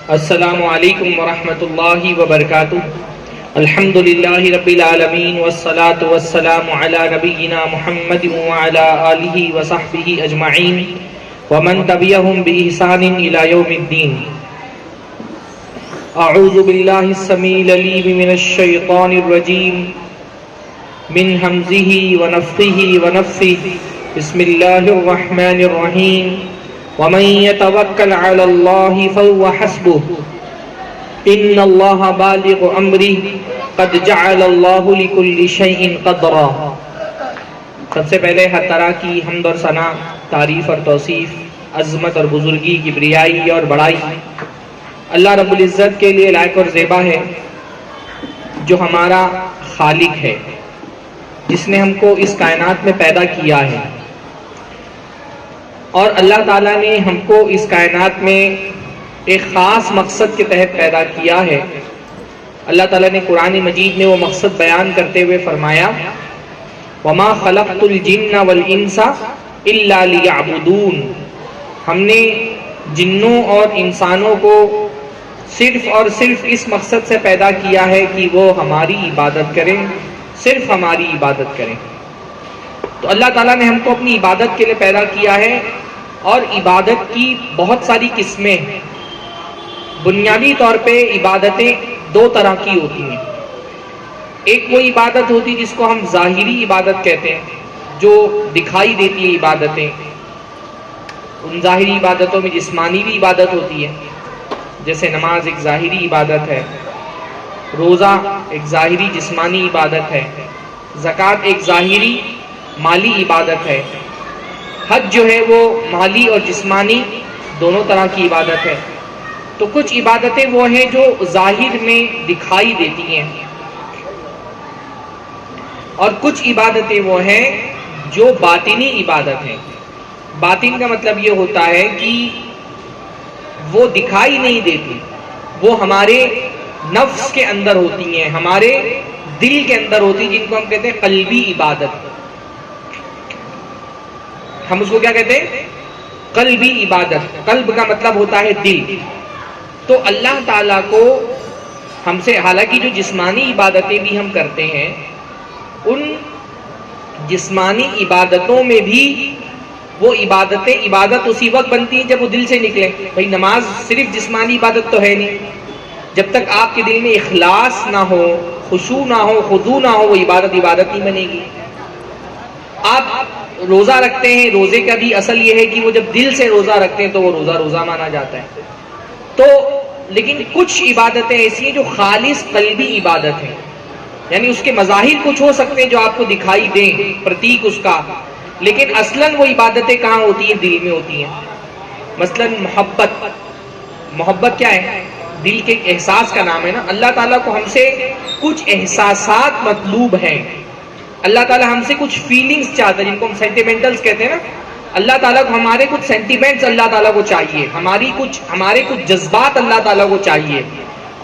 السلام علیکم ورحمۃ اللہ وبرکاتہ۔ الحمد للہ رب العالمین والصلاة والسلام علی نبینا محمد وعلی آلہ وصحبہ اجمعین ومن تبعہم بإحسان الی یوم الدین۔ اعوذ باللہ السمیع العلیم من الشیطان الرجیم من ہمزہ ونفخہ ونفثہ۔ بسم اللہ الرحمن الرحیم۔ ومن يتوکل علی اللہ فهو حسبہ ان اللہ بالغ امرہ قد جعل اللہ لکل شیء قدرا۔ سب سے پہلے ہر طرح کی حمد اور ثنا، تعریف اور توصیف، عظمت اور بزرگی، کبریائی اور بڑائی اللہ رب العزت کے لیے لائق اور زیبا ہے، جو ہمارا خالق ہے، جس نے ہم کو اس کائنات میں پیدا کیا ہے۔ اور اللہ تعالیٰ نے ہم کو اس کائنات میں ایک خاص مقصد کے تحت پیدا کیا ہے۔ اللہ تعالیٰ نے قرآن مجید میں وہ مقصد بیان کرتے ہوئے فرمایا وَمَا خَلَقْتُ الْجِنَّ وَالْإِنسَ إِلَّا لِيَعْبُدُونَ۔ ہم نے جنوں اور انسانوں کو صرف اور صرف اس مقصد سے پیدا کیا ہے کہ وہ ہماری عبادت کریں، صرف ہماری عبادت کریں۔ تو اللہ تعالیٰ نے ہم کو اپنی عبادت کے لیے پیدا کیا ہے، اور عبادت کی بہت ساری قسمیں ہیں۔ بنیادی طور پہ عبادتیں دو طرح کی ہوتی ہیں۔ ایک وہ عبادت ہوتی ہے جس کو ہم ظاہری عبادت کہتے ہیں، جو دکھائی دیتی ہے عبادتیں۔ ان ظاہری عبادتوں میں جسمانی بھی عبادت ہوتی ہے، جیسے نماز ایک ظاہری عبادت ہے، روزہ ایک ظاہری جسمانی عبادت ہے، زکوٰۃ ایک ظاہری مالی عبادت ہے، حج جو ہے وہ مالی اور جسمانی دونوں طرح کی عبادت ہے۔ تو کچھ عبادتیں وہ ہیں جو ظاہر میں دکھائی دیتی ہیں، اور کچھ عبادتیں وہ ہیں جو باطنی عبادت ہیں۔ باطن کا مطلب یہ ہوتا ہے کہ وہ دکھائی نہیں دیتی، وہ ہمارے نفس کے اندر ہوتی ہیں، ہمارے دل کے اندر ہوتی ہیں، جن کو ہم کہتے ہیں قلبی عبادت۔ ہم اس کو کیا کہتے ہیں؟ قلبی عبادت۔ قلب کا مطلب ہوتا ہے دل۔ تو اللہ تعالیٰ کو ہم سے، حالانکہ جو جسمانی عبادتیں بھی ہم کرتے ہیں، ان جسمانی عبادتوں میں بھی وہ عبادتیں عبادت اسی وقت بنتی ہیں جب وہ دل سے نکلے۔ بھئی نماز صرف جسمانی عبادت تو ہے نہیں، جب تک آپ کے دل میں اخلاص نہ ہو، خشوع نہ ہو، خضوع نہ ہو، وہ عبادت نہیں بنے گی۔ آپ روزہ رکھتے ہیں، روزے کا بھی اصل یہ ہے کہ وہ جب دل سے روزہ رکھتے ہیں تو وہ روزہ مانا جاتا ہے۔ تو لیکن کچھ عبادتیں ایسی ہیں جو خالص قلبی عبادت ہیں، یعنی اس کے مظاہر کچھ ہو سکتے ہیں جو آپ کو دکھائی دیں، پرتیک اس کا، لیکن اصلاً وہ عبادتیں کہاں ہوتی ہیں؟ دل میں ہوتی ہیں۔ مثلاً محبت کیا ہے؟ دل کے احساس کا نام ہے نا۔ اللہ تعالیٰ کو ہم سے کچھ احساسات مطلوب ہیں، اللہ تعالیٰ ہم سے کچھ فیلنگز چاہتا ہے، جن کو ہم سینٹیمنٹلز کہتے ہیں نا۔ اللہ تعالیٰ کو ہمارے کچھ سینٹیمنٹس اللہ تعالیٰ کو چاہیے، ہمارے کچھ جذبات اللہ تعالیٰ کو چاہیے،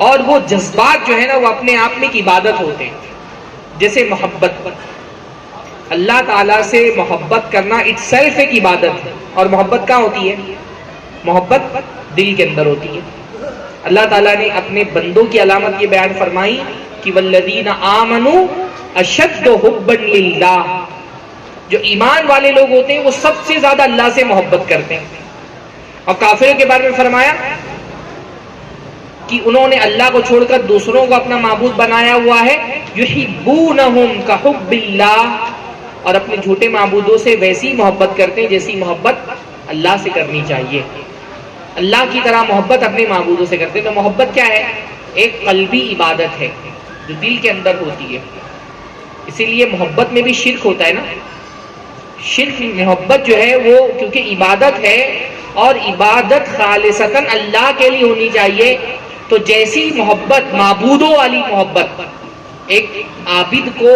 اور وہ جذبات جو ہے نا وہ اپنے آپ میں ایک عبادت ہوتے ہیں۔ جیسے محبت، اللہ تعالیٰ سے محبت کرنا اٹ سیلف ایک عبادت ہے۔ اور محبت کہاں ہوتی ہے؟ محبت دل کے اندر ہوتی ہے۔ اللہ تعالیٰ نے اپنے بندوں کی علامت یہ بیان فرمائی کہ والذین آمنوا اشد حبا للہ، جو ایمان والے لوگ ہوتے ہیں وہ سب سے زیادہ اللہ سے محبت کرتے ہیں۔ اور کافروں کے بارے میں فرمایا کہ انہوں نے اللہ کو چھوڑ کر دوسروں کو اپنا معبود بنایا ہوا ہے، یحبونہم کحب اللہ، اور اپنے جھوٹے معبودوں سے ویسی محبت کرتے ہیں جیسی محبت اللہ سے کرنی چاہیے۔ اللہ کی طرح محبت اپنے معبودوں سے کرتے ہیں۔ تو محبت کیا ہے؟ ایک قلبی عبادت ہے جو دل کے اندر ہوتی ہے۔ اسی لیے محبت میں بھی شرک ہوتا ہے نا۔ شرک، محبت جو ہے وہ کیونکہ عبادت ہے، اور عبادت خالصتاً اللہ کے لیے ہونی چاہیے، تو جیسی محبت، معبودوں والی محبت، ایک عابد کو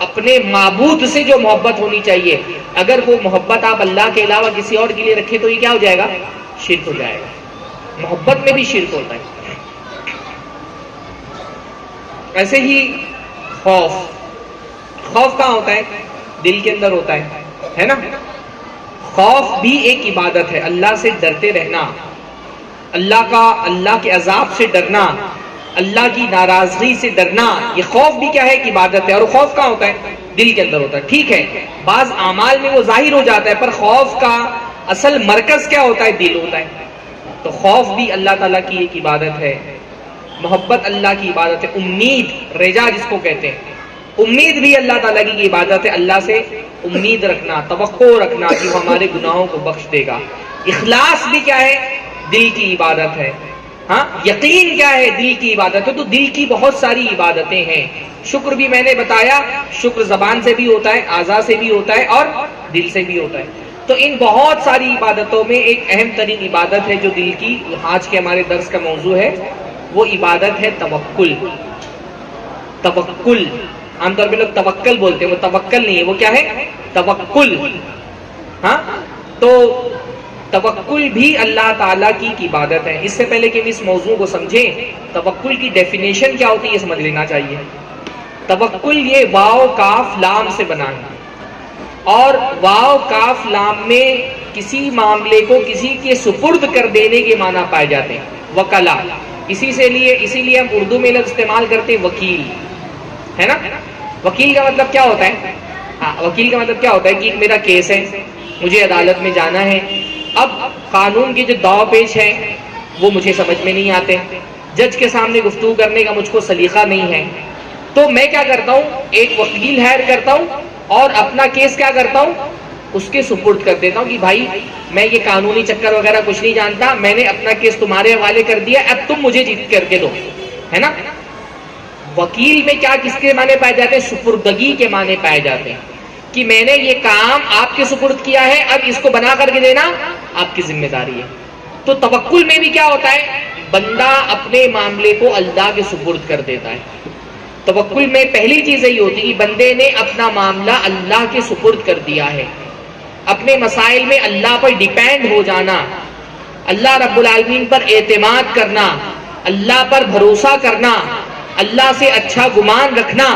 اپنے معبود سے جو محبت ہونی چاہیے، اگر وہ محبت آپ اللہ کے علاوہ کسی اور کے لیے رکھیں تو یہ کیا ہو جائے گا؟ شرک ہو جائے گا۔ محبت میں بھی شرک ہوتا ہے۔ ایسے ہی خوف کہاں ہوتا ہے؟ دل کے اندر ہوتا ہے نا۔ خوف بھی ایک عبادت ہے، اللہ سے ڈرتے رہنا۔ اللہ کے عذاب سے ڈرنا، اللہ کی ناراضگی سے ڈرنا، یہ خوف بھی کیا ہے؟ کہ عبادت ہے۔ اور خوف کہاں ہوتا ہے؟ دل کے اندر ہوتا ہے۔ ٹھیک ہے، بعض اعمال میں وہ ظاہر ہو جاتا ہے، پر خوف کا اصل مرکز کیا ہوتا ہے؟ دل ہوتا ہے۔ تو خوف بھی اللہ تعالیٰ کی ایک عبادت ہے، محبت اللہ کی عبادت ہے، امید، رجا جس کو کہتے ہیں، امید بھی اللہ تعالیٰ کی عبادت ہے۔ اللہ سے امید رکھنا، توقع رکھنا کہ وہ ہمارے گناہوں کو بخش دے گا۔ اخلاص بھی کیا ہے؟ دل کی عبادت ہے۔ ہاں، یقین کیا ہے؟ دل کی عبادت ہے۔ تو دل کی بہت ساری عبادتیں ہیں۔ شکر بھی میں نے بتایا، شکر زبان سے بھی ہوتا ہے، اعضاء سے بھی ہوتا ہے اور دل سے بھی ہوتا ہے۔ تو ان بہت ساری عبادتوں میں ایک اہم ترین عبادت ہے جو دل کی، آج کے ہمارے درس کا موضوع ہے، وہ عبادت ہے توکل۔ توکل، عام طور پہ لوگ توکل بولتے ہیں، وہ توکل نہیں ہے، وہ کیا ہے؟ توکل۔ ہاں، تو توکل بھی اللہ تعالیٰ کی عبادت ہے۔ اس سے پہلے کہ ہم اس موضوع کو سمجھیں، توکل کی ڈیفینیشن کیا ہوتی ہے یہ سمجھ لینا چاہیے۔ توکل یہ واو کاف لام سے بنا ہے، اور واو کاف لام میں کسی معاملے کو کسی کے سپرد کر دینے کے معنی پائے جاتے ہیں، وکلا۔ اسی لیے ہم اردو میں لفظ استعمال کرتے ہیں وکیل، ہے نا؟ وکیل کا مطلب کیا ہوتا ہے؟ وکیل کا مطلب کیا ہوتا ہے کہ ایک میرا کیس ہے، مجھے عدالت میں جانا ہے، اب قانون کے جو داؤ پیچ ہیں وہ مجھے سمجھ میں نہیں آتے، جج کے سامنے گفتگو کرنے کا مجھ کو سلیقہ نہیں ہے، تو میں کیا کرتا ہوں؟ ایک وکیل ہائر کرتا ہوں اور اپنا کیس کیا کرتا ہوں؟ اس کے سپرد کر دیتا ہوں کہ بھائی میں یہ قانونی چکر وغیرہ کچھ نہیں جانتا، میں نے اپنا کیس تمہارے حوالے کر دیا، اب تم مجھے جیت کر کے دو، ہے نا؟ وکیل میں کیا کس کے معنی پائے جاتے ہیں؟ سپردگی کے معنی پائے جاتے ہیں، کہ میں نے یہ کام آپ کے سپرد کیا ہے، اب اس کو بنا کر کے دینا آپ کی ذمہ داری ہے۔ تو توکل میں بھی کیا ہوتا ہے؟ بندہ اپنے معاملے کو اللہ کے سپرد کر دیتا ہے۔ توکل میں پہلی چیز یہی ہوتی ہے کہ بندے نے اپنا معاملہ اللہ کے سپرد کر دیا ہے، اپنے مسائل میں اللہ پر ڈیپینڈ ہو جانا، اللہ رب العالمین پر اعتماد کرنا، اللہ پر بھروسہ کرنا، اللہ سے اچھا گمان رکھنا،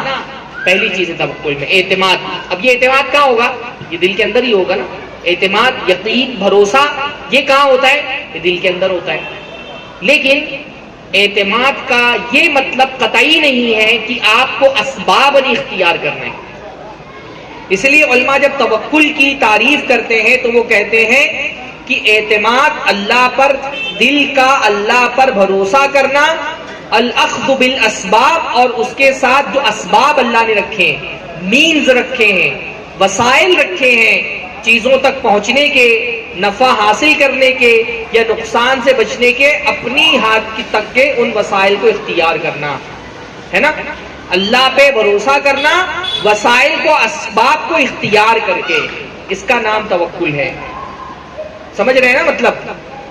پہلی چیز ہے توکل میں اعتماد۔ اب یہ اعتماد کہاں ہوگا؟ یہ دل کے اندر ہی ہوگا نا۔ اعتماد، یقین، بھروسہ، یہ کہاں ہوتا ہے؟ یہ دل کے اندر ہوتا ہے۔ لیکن اعتماد کا یہ مطلب قطعی نہیں ہے کہ آپ کو اسباب نہیں اختیار کرنا ہے۔ اس لیے علماء جب توکل کی تعریف کرتے ہیں تو وہ کہتے ہیں کہ اعتماد اللہ پر، دل کا اللہ پر بھروسہ کرنا، الاخذ بالاسباب، اور اس کے ساتھ جو اسباب اللہ نے رکھے ہیں، مینز رکھے ہیں، وسائل رکھے ہیں چیزوں تک پہنچنے کے، نفع حاصل کرنے کے یا نقصان سے بچنے کے، اپنی ہاتھ کی تک کے ان وسائل کو اختیار کرنا، ہے نا؟ اللہ پہ بھروسہ کرنا، وسائل کو، اسباب کو اختیار کر کے، اس کا نام توکل ہے۔ سمجھ رہے ہیں نا مطلب؟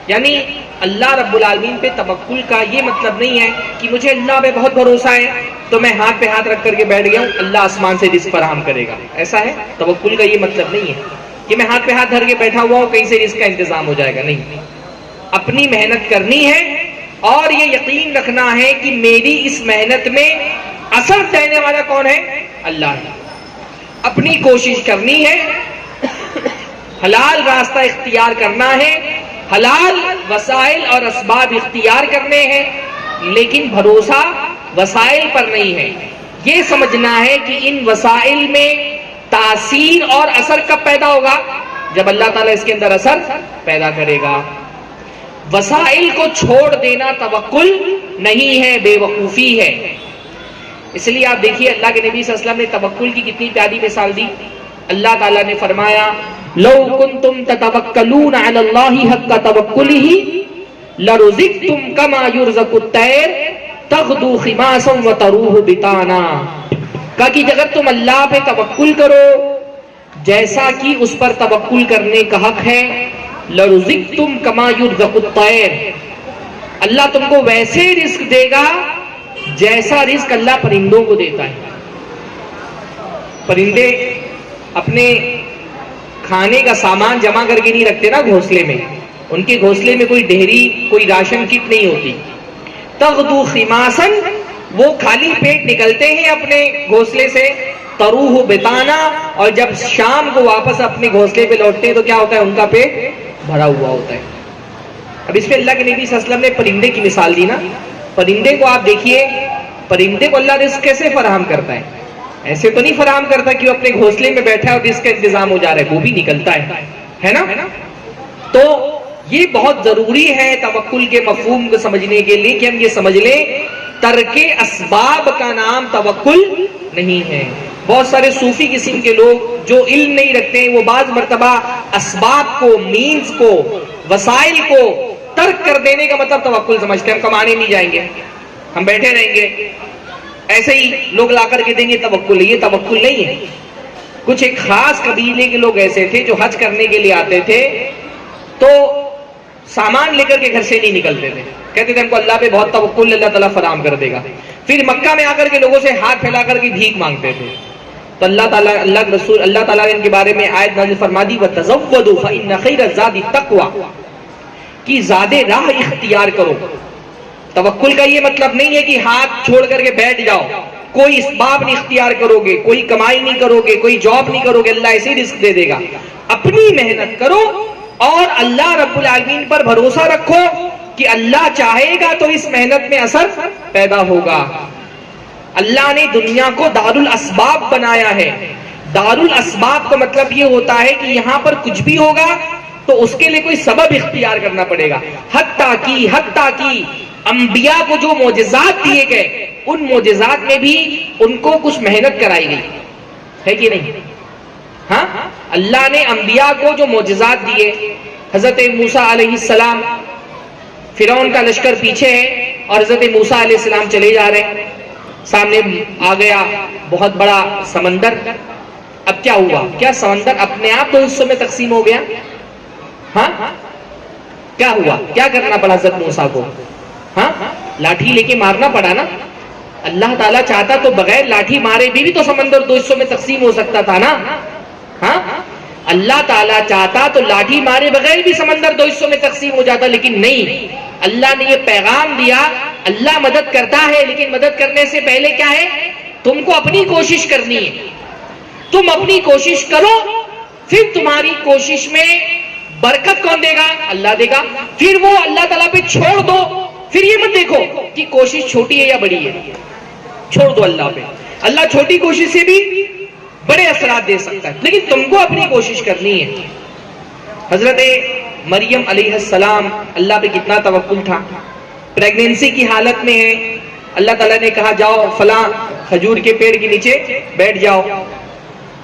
یعنی اللہ رب العالمین پہ توکل کا یہ مطلب نہیں ہے کہ مجھے اللہ پہ بہت بھروسہ ہے تو میں ہاتھ پہ ہاتھ رکھ کر کے بیٹھ گیا ہوں اللہ آسمان سے رزق فراہم کرے گا، ایسا ہے؟ توکل کا یہ مطلب نہیں ہے کہ میں ہاتھ پہ ہاتھ دھر کے بیٹھا ہوا ہوں کہیں سے رزق کا انتظام ہو جائے گا، نہیں۔ اپنی محنت کرنی ہے اور یہ یقین رکھنا ہے کہ میری اس محنت میں اثر دینے والا کون ہے؟ اللہ ہے۔ اپنی کوشش کرنی ہے، حلال راستہ اختیار کرنا ہے، حلال وسائل اور اسباب اختیار کرنے ہیں، لیکن بھروسہ وسائل پر نہیں ہے۔ یہ سمجھنا ہے کہ ان وسائل میں تاثیر اور اثر کب پیدا ہوگا؟ جب اللہ تعالیٰ اس کے اندر اثر پیدا کرے گا۔ وسائل کو چھوڑ دینا توکل نہیں ہے، بے وقوفی ہے۔ اس لیے آپ دیکھیے اللہ کے نبی صلی اللہ علیہ وسلم نے توکل کی کتنی پیاری مثال دی۔ اللہ تعالیٰ نے فرمایا لو کنتم تتوکلون علی اللہ حق توکلہ لرزقتم کما یرزق الطیر تغدو خماسا وتروح بطانا۔ کہا کہ اگر تم اللہ پہ توکل کرو جیسا کہ اس پر توکل کرنے کا حق ہے، لرزقتم کما یرزق الطیر، اللہ تم کو ویسے رزق دے گا جیسا رزق اللہ پرندوں کو دیتا ہے۔ پرندے اپنے کھانے کا سامان جمع کر کے نہیں رکھتے نا گھونسلے میں، ان کے گھونسلے میں کوئی ڈھیری، کوئی راشن کٹ نہیں ہوتی۔ تغدو خماسن، وہ خالی پیٹ نکلتے ہیں اپنے گھونسلے سے، تروح بطانا، اور جب شام کو واپس اپنے گھونسلے پہ لوٹتے ہیں تو کیا ہوتا ہے؟ ان کا پیٹ بھرا ہوا ہوتا ہے۔ اب اس پہ اللہ کے نبی صلی اللہ علیہ وسلم نے پرندے کی مثال دی نا. پرندے کو آپ دیکھیے, پرندے کو اللہ رزق کیسے فراہم کرتا ہے؟ ایسے تو نہیں فراہم کرتا کہ وہ اپنے گھونسلے میں بیٹھا ہے اور رزق کا انتظام ہو جا رہا ہے, وہ بھی نکلتا ہے نا. تو یہ بہت ضروری ہے توکل کے مفہوم کو سمجھنے کے لیے کہ ہم یہ سمجھ لیں ترک اسباب کا نام توکل نہیں ہے. بہت سارے صوفی قسم کے لوگ جو علم نہیں رکھتے ہیں وہ بعض مرتبہ اسباب کو, مینز کو, وسائل کو ترک کر دینے کا مطلب توکل سمجھتے ہیں. ہم کمانے نہیں جائیں گے, ہم بیٹھے رہیں گے, ایسے ہی لوگ لا کر کے دیں گے توکل ہے. یہ توکل نہیں ہے. کچھ ایک خاص قبیلے کے لوگ ایسے تھے جو حج کرنے کے لیے آتے تھے تو سامان لے کر کے گھر سے نہیں نکلتے تھے, کہتے تھے ہم کو اللہ پہ بہت توکل, اللہ تعالیٰ فراہم کر دے گا. پھر مکہ میں آ کر کے لوگوں سے ہاتھ پھیلا کر کے بھیک مانگتے تھے. تو اللہ تعالیٰ, اللہ تعالیٰ نے ان کے بارے میں آیت نازل فرما دی وَتَزَوَّدُوا فَإِنَّ خَيْرَ الزَّادِ التَّقْوَىٰ, کہ زیادہ راہ اختیار کرو. توکل کا یہ مطلب نہیں ہے کہ ہاتھ چھوڑ کر کے بیٹھ جاؤ, کوئی اسباب نہیں اختیار کرو گے, کوئی کمائی نہیں کرو گے, کوئی جاب نہیں کرو گے, اللہ ایسے ہی رزق دے دے گا. اپنی محنت کرو اور اللہ رب العالمین پر بھروسہ رکھو کہ اللہ چاہے گا تو اس محنت میں اثر پیدا ہوگا. اللہ نے دنیا کو دار الاسباب بنایا ہے. دار الاسباب کا مطلب یہ ہوتا ہے کہ یہاں پر کچھ بھی ہوگا تو اس کے لیے کوئی سبب اختیار کرنا پڑے گا. حتیٰ کی انبیاء کو جو معجزات دیے گئے ان معجزات میں بھی ان کو کچھ محنت کرائی گئی ہے کہ نہیں؟ ہاں, اللہ نے انبیاء کو جو معجزات دیے, حضرت موسیٰ علیہ السلام, فرعون کا لشکر پیچھے ہے اور حضرت موسیٰ علیہ السلام چلے جا رہے ہیں, سامنے آ گیا بہت بڑا سمندر. اب کیا ہوا؟ کیا سمندر اپنے آپ دو حصوں میں تقسیم ہو گیا؟ ہاں, کیا ہوا؟ کیا کرنا پڑا حضرت موسیٰ کو؟ ہاں, لاٹھی لے کے مارنا پڑا نا. اللہ تعالیٰ چاہتا تو بغیر لاٹھی مارے بھی تو سمندر دو حصوں میں تقسیم ہو سکتا تھا نا. ہاں, اللہ تعالیٰ چاہتا تو لاٹھی مارے بغیر بھی سمندر دو حصوں میں تقسیم ہو جاتا, لیکن نہیں. اللہ نے یہ پیغام دیا, اللہ مدد کرتا ہے لیکن مدد کرنے سے پہلے کیا ہے؟ تم کو اپنی کوشش کرنی ہے. تم اپنی کوشش کرو, پھر تمہاری کوشش میں برکت کون دے گا؟ اللہ دے گا. پھر وہ اللہ تعالیٰ پہ چھوڑ دو, پھر یہ مت دیکھو کہ کوشش چھوٹی ہے یا بڑی ہے, چھوڑ دو اللہ پہ. اللہ چھوٹی کوشش سے بھی بڑے اثرات دے سکتا ہے, لیکن تم کو اپنی کوشش کرنی ہے. حضرت مریم علیہ السلام, اللہ پہ کتنا توکل تھا. پریگنینسی کی حالت میں ہے, اللہ تعالیٰ نے کہا جاؤ فلاں کھجور کے پیڑ کے نیچے بیٹھ جاؤ.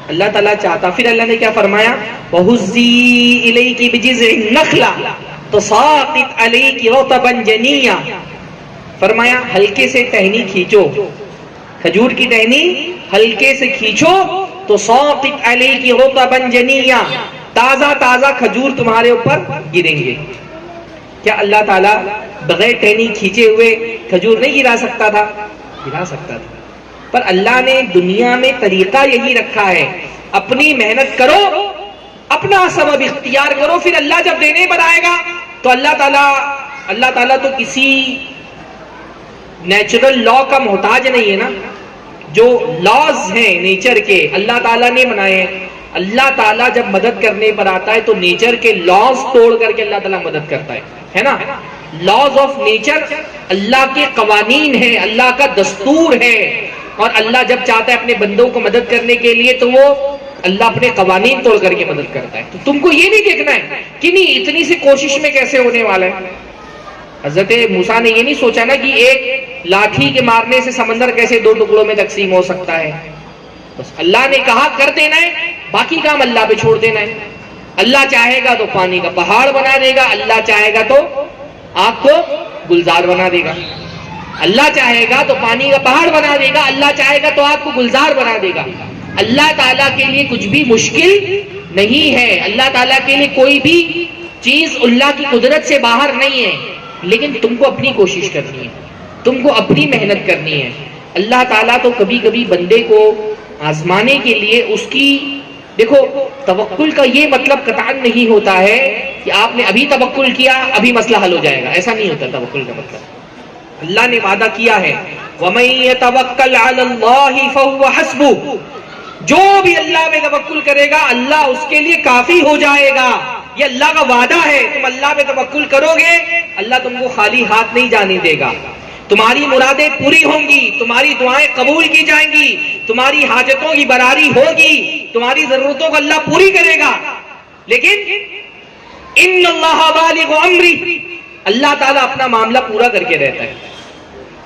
اللہ تعالیٰ چاہتا, پھر اللہ نے کیا فرمایا؟ وَهُزِّي إِلَيْكِ بِجِذْعِ النَّخْلَةِ تُسَاقِطْ عَلَيْكِ رُطَبًا جَنِيًّا, فرمایا ہلکے سے ٹہنی کھینچو, کھجور کی ٹہنی ہلکے سے کھینچو تو ساقط علیک رطبا جنیا, تازہ تازہ کھجور تمہارے اوپر گریں گے. کیا اللہ تعالیٰ بغیر ٹہنی کھینچے ہوئے کھجور نہیں گرا سکتا تھا؟ گرا سکتا تھا. پر اللہ نے دنیا میں طریقہ یہی رکھا ہے, اپنی محنت کرو, اپنا سبب اختیار کرو, پھر اللہ جب دینے پر آئے گا تو اللہ تعالیٰ تو کسی نیچرل لا کا محتاج نہیں ہے نا. جو لاز ہیں نیچر کے اللہ تعالیٰ نے بنائے ہیں. اللہ تعالیٰ جب مدد کرنے پر آتا ہے تو نیچر کے لاز توڑ کر کے اللہ تعالیٰ مدد کرتا ہے نا. لاز آف نیچر اللہ کے قوانین ہیں, اللہ کا دستور ہے, اور اللہ جب چاہتا ہے اپنے بندوں کو مدد کرنے کے لیے تو وہ اللہ اپنے قوانین توڑ کر کے مدد کرتا ہے. تو تم کو یہ نہیں دیکھنا ہے کہ نہیں اتنی سی کوشش میں کیسے ہونے والا ہے. حضرت موسیٰ نے یہ نہیں سوچا نا کہ ایک لاٹھی کے مارنے سے سمندر کیسے دو ٹکڑوں میں تقسیم ہو سکتا ہے. بس اللہ نے کہا کر دینا ہے, باقی کام اللہ پہ چھوڑ دینا ہے. اللہ چاہے گا تو پانی کا پہاڑ بنا دے گا, اللہ چاہے گا تو آگ کو گلزار بنا دے گا. اللہ چاہے گا تو پانی کا پہاڑ بنا دے گا, اللہ چاہے گا تو آگ کو گلزار بنا دے گا. اللہ تعالیٰ کے لیے کچھ بھی مشکل نہیں ہے. اللہ تعالیٰ کے لیے کوئی بھی چیز اللہ کی قدرت سے باہر نہیں ہے, لیکن تم کو اپنی کوشش کرنی ہے, تم کو اپنی محنت کرنی ہے. اللہ تعالیٰ تو کبھی کبھی بندے کو آزمانے کے لیے اس کی, دیکھو توکل کا یہ مطلب قطعاً نہیں ہوتا ہے کہ آپ نے ابھی توکل کیا ابھی مسئلہ حل ہو جائے گا, ایسا نہیں ہوتا توکل کا مطلب. اللہ نے وعدہ کیا ہے وَمَن يَتَوَكَّلْ عَلَى اللَّهِ فَهُوَ حَسْبُهُ, جو بھی اللہ میں توکل کرے گا اللہ اس کے لیے کافی ہو جائے گا. یہ اللہ کا وعدہ ہے، تم اللہ پہ توکل کرو گے اللہ تم کو خالی ہاتھ نہیں جانے دے گا، تمہاری مرادیں پوری ہوں گی، تمہاری دعائیں قبول کی جائیں گی، تمہاری حاجتوں کی براری ہوگی، تمہاری ضرورتوں کو اللہ پوری کرے گا۔ لیکن ان اللہ بالغ امری، اللہ تعالیٰ اپنا معاملہ پورا کر کے رہتا ہے۔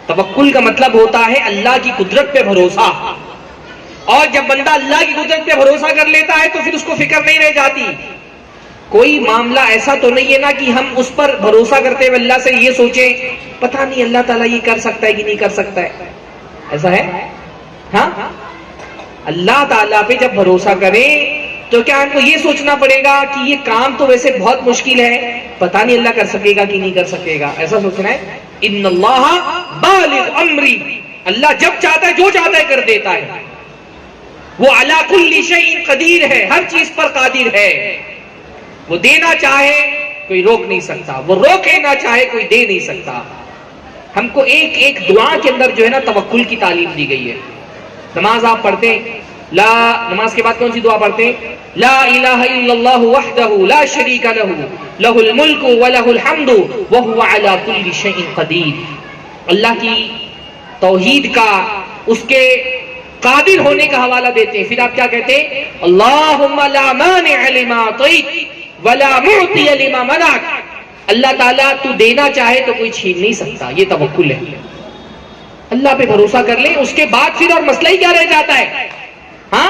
توکل کا مطلب ہوتا ہے اللہ کی قدرت پہ بھروسہ، اور جب بندہ اللہ کی قدرت پہ بھروسہ کر لیتا ہے تو پھر اس کو فکر نہیں رہ جاتی۔ کوئی معاملہ ایسا تو نہیں ہے نا کہ ہم اس پر بھروسہ کرتے ہوئے اللہ سے یہ سوچیں پتہ نہیں اللہ تعالیٰ یہ کر سکتا ہے کہ نہیں کر سکتا ہے، ایسا ہے؟ ہاں، اللہ تعالیٰ پہ جب بھروسہ کریں تو کیا ہم کو یہ سوچنا پڑے گا کہ یہ کام تو ویسے بہت مشکل ہے، پتہ نہیں اللہ کر سکے گا کہ نہیں کر سکے گا، ایسا سوچنا ہے؟ ان اللہ بالغ امری، اللہ جب چاہتا ہے جو چاہتا ہے کر دیتا ہے، وہ علی کل شیء قدیر ہے، ہر چیز پر قادر ہے، وہ دینا چاہے کوئی روک نہیں سکتا، وہ روکے نہ چاہے کوئی دے نہیں سکتا۔ ہم کو ایک ایک دعا کے اندر جو ہے نا توکل کی تعلیم دی گئی ہے۔ نماز آپ پڑھتے ہیں، نماز کے بعد کون سی دعا پڑھتے ہیں؟ لا الہ الا اللہ وحدہ لا شریک لہ لہ الملک ولہ الحمد وہو علی کل شیء قدیر، اللہ کی توحید کا، اس کے قادر ہونے کا حوالہ دیتے ہیں۔ پھر آپ کیا کہتے ہیں؟ اللہم لا مانع لما اعطیت ولا معطی لما منعت، اللہ تعالیٰ تو دینا چاہے تو کوئی چھین نہیں سکتا، یہ توکل ہے۔ اللہ پہ بھروسہ کر لیں، اس کے بعد پھر اور مسئلہ ہی کیا رہ جاتا ہے؟ ہاں،